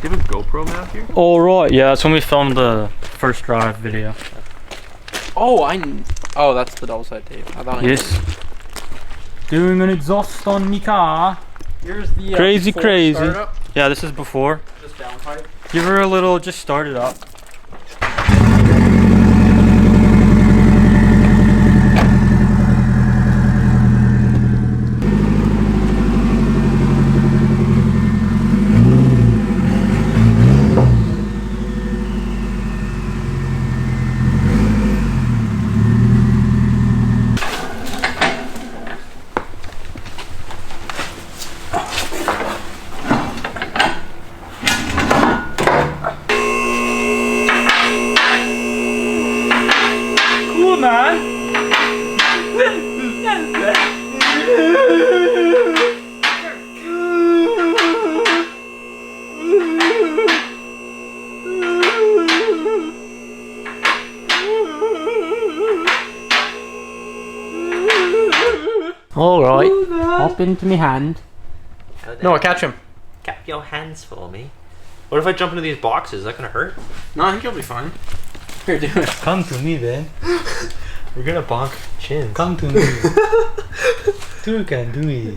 Do you have a GoPro mount here? All right, yeah, that's when we filmed the first drive video. Oh, oh, that's the double side tape. I thought. Yes. Doing an exhaust on me car. Here's the crazy. startup. Yeah, this is before. Just downpipe. Give her a little, just start it up. Alright, hop into me hand. No, I catch him. Cap your hands for me. What if I jump into these boxes? Is that gonna hurt? No, I think you'll be fine. Here, do it. Come to me, then. We're gonna bonk chins. Come to me. You can do it.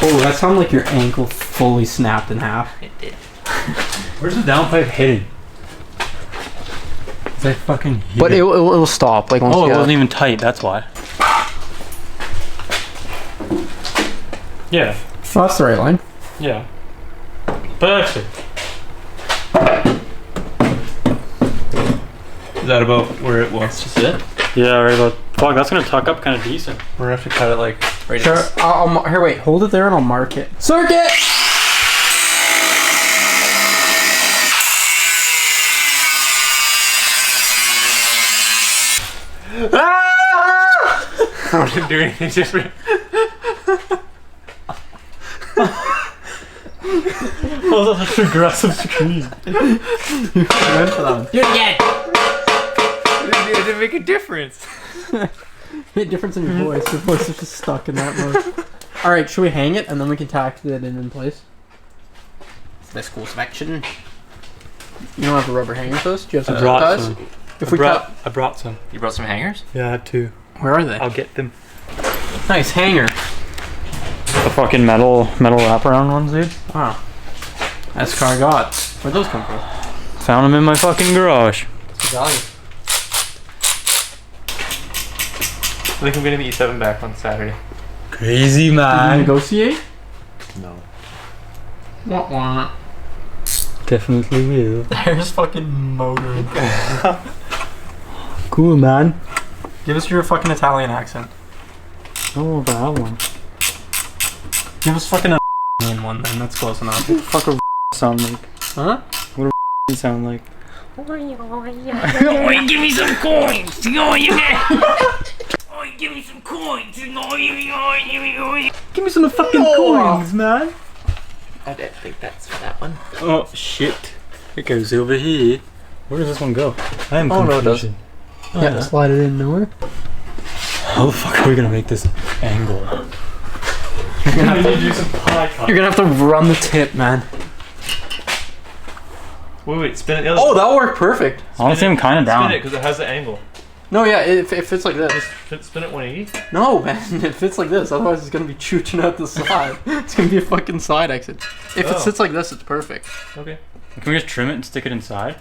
Oh, that sounded like your ankle fully snapped in half. It did. Where's the downpipe headed? Is that fucking here? But it'll stop. Like once oh, it you wasn't even tight, that's why. Yeah. Oh, that's the right line. Yeah. Perfect. Is that about where it wants to sit? Yeah, right about. Fuck, that's gonna tuck up kind of decent. We're gonna have to cut it like right Sure. Here, wait. Hold it there and I'll mark it. Circuit! I didn't do anything different. Oh, that's an aggressive scream. You went for that one. Do it again! It didn't make a difference. Made a difference in your voice. Your voice is just stuck in that mode. Alright, should we hang it and then we can tack it in place? This cool selection. You don't have a rubber hanger for this? Do you have some zip ties? some. If I brought some. You brought some hangers? Yeah, I had two. Where are they? I'll get them. Nice hanger. The fucking metal wraparound ones, dude. Wow. That's car got. Where'd those come from? Found them in my fucking garage. What's the value? I think I'm gonna be E7 back on Saturday. Crazy, Did man. you negotiate? No. Wah wah. Definitely will. There's fucking motor. Cool, man. Give us your fucking Italian accent. Oh, that one. Give us fucking a one then, that's close enough. What the fuck would sound like? Huh? What would sound like? Oh, give me some coins! Oh, you get. Oh, give me some coins! Give me some fucking coins, man. I don't think that's for that one. Oh, shit. It goes over here. Where does this one go? I am Oh, no, it confused. Yeah, slide it in nowhere. How the fuck are we gonna make this angle? You're gonna have to run the tip, man. Wait, spin it the other Oh, that worked perfect. Honestly, I'm kind of down. Spin it because it has the angle. No, yeah, it fits like this. Spin it 180. No, man, it fits like this. Otherwise, it's gonna be chooching out the side. It's gonna be a fucking side exit. If it sits like this, it's perfect. Okay. Can we just trim it and stick it inside?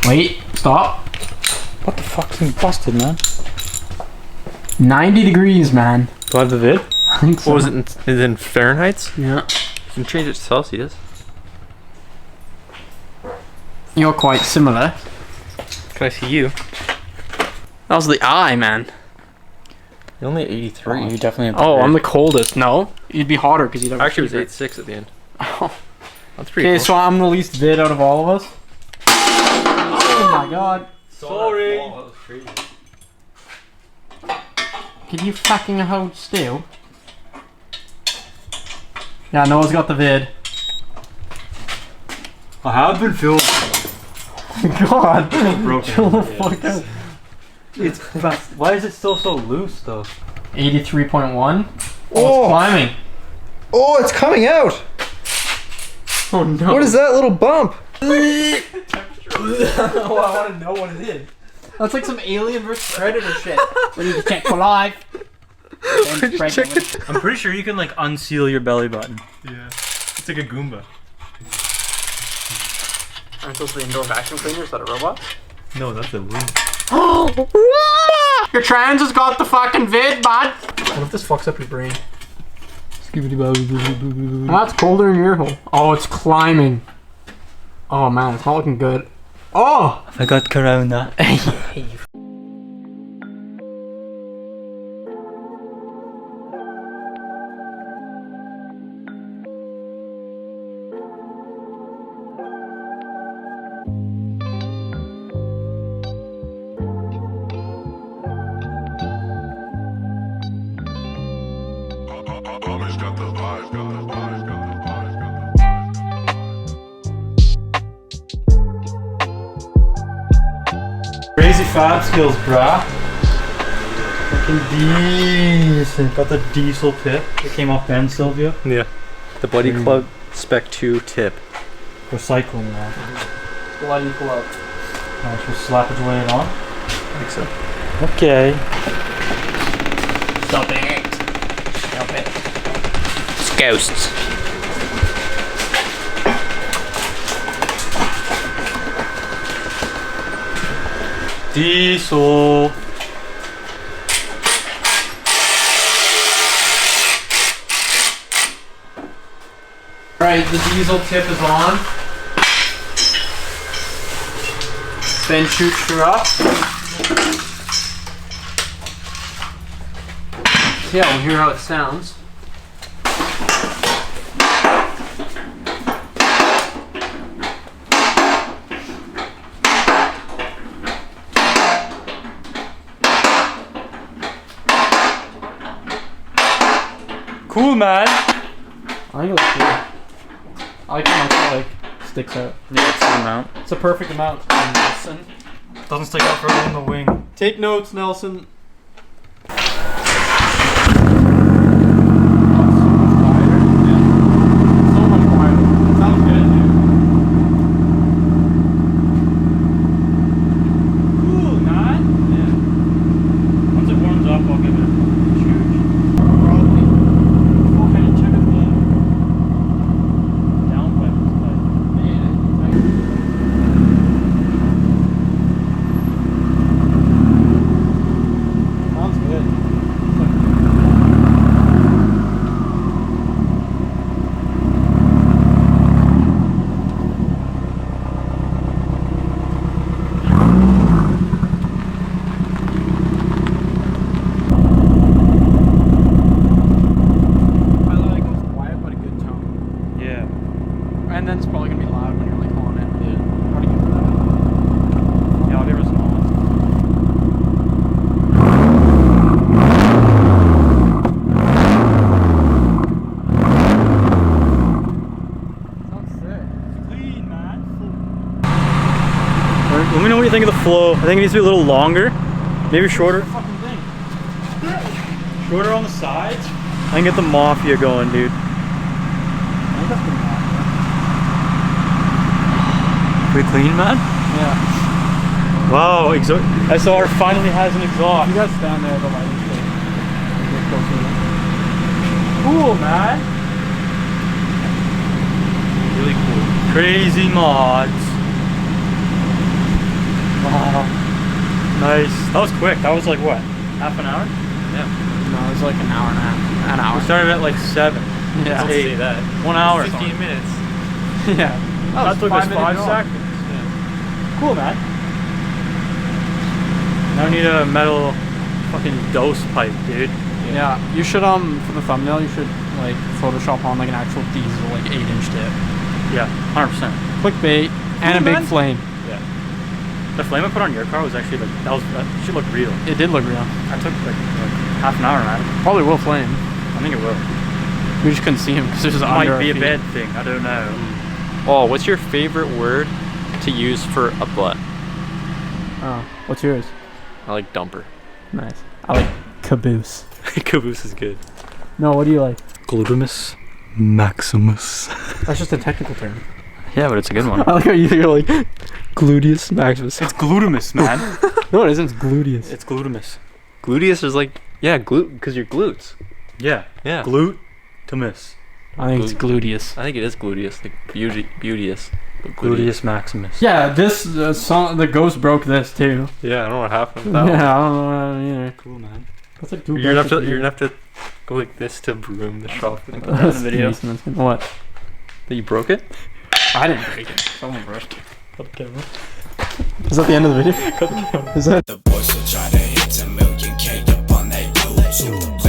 Wait, stop. What the fuck's been busted, man? 90 degrees, man. Do I have the vid? I think so. What was it? Is it in Fahrenheit? Yeah. You can change it to Celsius. You're quite similar. Can I see you? That was the eye, man. You're only 83. Oh, you definitely have the Oh, vid. I'm the coldest. No, you'd be hotter because you'd have. Actually, it fever. was 8.6 at the end. Oh. That's pretty Okay, cool. so I'm the least vid out of all of us. Oh my god. Sorry. Can you fucking hold still? Yeah, Noah's got the vid. I have been filmed. God. Broken. Chill the fuck out. It's why is it still so loose though? 83.1. Oh, Oh. it's climbing. Oh, it's coming out. Oh no. What is that little bump? Oh, I want to know what it is. That's like some Alien vs Predator shit. We need to check for life. Where'd you check it? I'm pretty sure you can like unseal your belly button. Yeah. It's like a Goomba. Aren't those the indoor vacuum cleaner? Is that a robot? No, that's a Wii. Your trans has got the fucking vid, bud. What if this fucks up your brain? That's colder in your hole. Oh, it's climbing. Oh man, it's not looking good. Oh! I got corona. Always got the vibes, got the vibes, got the vibes, got the vibes. Crazy fab skills, brah. Fucking decent. Got the diesel tip. It came off Ben Silvio. Yeah. The Bloody Club Spec 2 tip. Recycling now. Bloody glove. Alright, we'll slap it away it on. I think so. Okay. Stop it. Stop it. It's ghosts. Diesel. Alright, the diesel tip is on. Ben shoots her up. Yeah, we'll hear how it sounds. Cool, man. I think it looks good. I like how much it like sticks out. Yeah, it's the amount. It's a perfect amount. Nelson. Doesn't stick out further than the wing. Take notes, Nelson. So much quieter. Sounds good, dude. Cool, man. Yeah. Once it warms up, I'll give it a shoot. Probably. Full-headed chicken meat. Downpipe is tight. Sounds good. I like it was quiet but a good tone. Yeah. And then it's probably gonna be loud when you're like on it. Yeah. How do you do that? Yeah, I'll give her some on. Sounds sick. Clean, man. Let me know what you think of the flow. I think it needs to be a little longer. Maybe shorter. Fucking thing. Shorter on the sides. I can get the mafia going, dude. I think that's pretty loud. Pretty clean, man. Yeah. Wow, SR finally has an exhaust. You guys stand there, the lighting shit. Get closer. Cool, man. Really cool. Crazy mods. Oh, nice. That was quick. That was like what? Half an hour? No, it was like an hour and a half. An hour. We started at like 7. Yeah. It's 8. 1 hour. 15 minutes. Yeah. That took us 5 minutes. seconds. Cool, man. Now I need a metal fucking dose pipe, dude. Yeah. You should for the thumbnail, you should like Photoshop on like an actual diesel like 8-inch tip. Yeah, 100%. Clickbait and a Cool, big man. flame. Yeah. The flame I put on your car was actually like that should look real. It did look real. I took like half an hour on it. Probably will flame. I think it will. We just couldn't see him because there's It under might our be a feet. bed thing. I don't know. Oh, what's your favorite word to use for a butt? Oh, what's yours? I like dumper. Nice. I like caboose. Caboose is good. No, what do you like? Glutamus. Maximus. That's just a technical term. Yeah, but it's a good one. I like how you're like gluteus maximus. It's glutamus, man. No, it isn't. It's gluteus. It's glutamus. Gluteus is like, yeah, glute, because your glutes. Yeah. Yeah. Glutamus. I think it's gluteus. I think it is gluteus, like beauteous. But Gluteus maximus. Yeah, this song, the ghost broke this too. Yeah, I don't know what happened with Yeah, that I one. don't know either. Cool, man. That's like 2 You're gonna have to go like this to broom the shop and put that in the video. What? That you broke it? I didn't break it. Someone brushed. Cut the camera. Is that the end of the video? Is that? The boys will try to hit a million K up on their YouTube.